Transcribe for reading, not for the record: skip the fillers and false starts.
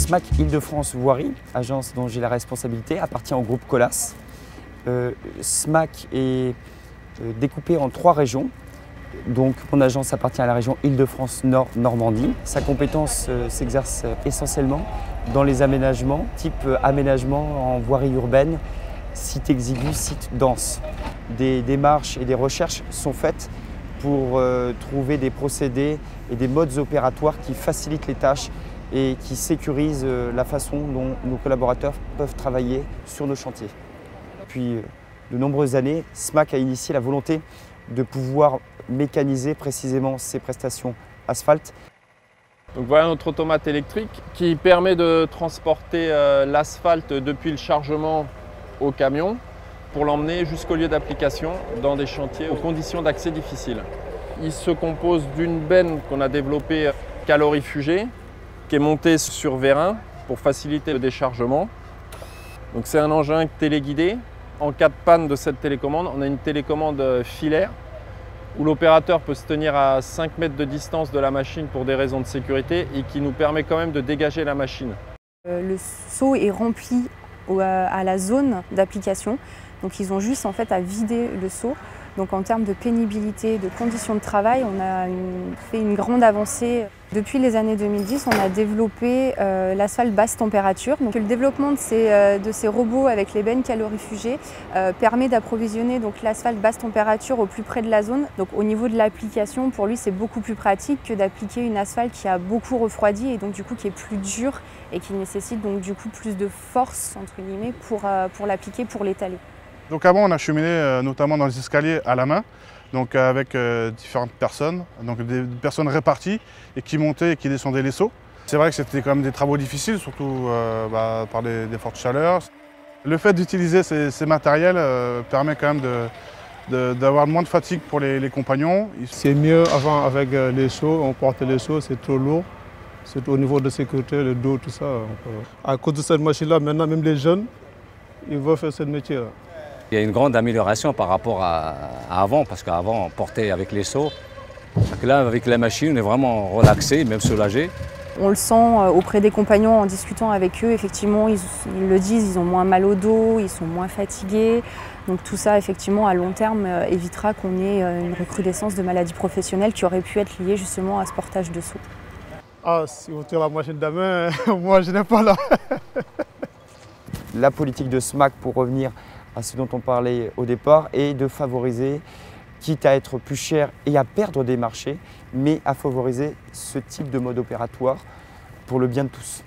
SMAC Île-de-France Voirie, agence dont j'ai la responsabilité, appartient au groupe Colas. SMAC est découpé en 3 régions. Donc mon agence appartient à la région Île-de-France Nord-Normandie. Sa compétence s'exerce essentiellement dans les aménagements, type aménagement en voirie urbaine, site exigu, site dense. Des démarches et des recherches sont faites pour trouver des procédés et des modes opératoires qui facilitent les tâches et qui sécurisent la façon dont nos collaborateurs peuvent travailler sur nos chantiers. Depuis de nombreuses années, SMAC a initié la volonté de pouvoir mécaniser précisément ces prestations asphalte. Donc voilà notre automate électrique qui permet de transporter l'asphalte depuis le chargement au camion pour l'emmener jusqu'au lieu d'application dans des chantiers aux conditions d'accès difficiles. Il se compose d'une benne qu'on a développée calorifugée qui est montée sur vérin pour faciliter le déchargement. Donc c'est un engin téléguidé. En cas de panne de cette télécommande, on a une télécommande filaire où l'opérateur peut se tenir à 5 mètres de distance de la machine pour des raisons de sécurité et qui nous permet quand même de dégager la machine. Le seau est rempli à la zone d'application, donc ils ont juste en fait à vider le seau. Donc en termes de pénibilité, de conditions de travail, on a fait une grande avancée. Depuis les années 2010, on a développé l'asphalte basse température. Donc le développement de ces robots avec les bennes calorifugées permet d'approvisionner l'asphalte basse température au plus près de la zone. Donc au niveau de l'application, pour lui, c'est beaucoup plus pratique que d'appliquer une asphalte qui a beaucoup refroidi et donc du coup qui est plus dure et qui nécessite donc du coup plus de force entre guillemets pour l'appliquer, pour l'étaler. Donc avant, on a cheminé notamment dans les escaliers à la main, donc avec différentes personnes, donc des personnes réparties et qui montaient et qui descendaient les seaux. C'est vrai que c'était quand même des travaux difficiles, surtout par des fortes chaleurs. Le fait d'utiliser ces matériels permet quand même d'avoir moins de fatigue pour les compagnons. C'est mieux avant avec les seaux, on portait les seaux, c'est trop lourd. C'est au niveau de sécurité, le dos, tout ça. À cause de cette machine-là, maintenant même les jeunes, ils veulent faire ce métier-là. Il y a une grande amélioration par rapport à avant, parce qu'avant on portait avec les seaux. Donc là, avec la machine, on est vraiment relaxé, même soulagé. On le sent auprès des compagnons en discutant avec eux, effectivement, ils le disent, ils ont moins mal au dos, ils sont moins fatigués. Donc tout ça, effectivement, à long terme, évitera qu'on ait une recrudescence de maladies professionnelles qui auraient pu être liées justement à ce portage de seaux. Ah, si vous tirez la machine de main, moi je n'ai pas là. La politique de SMAC, pour revenir à ce dont on parlait au départ, est de favoriser, quitte à être plus cher et à perdre des marchés, mais à favoriser ce type de mode opératoire pour le bien de tous.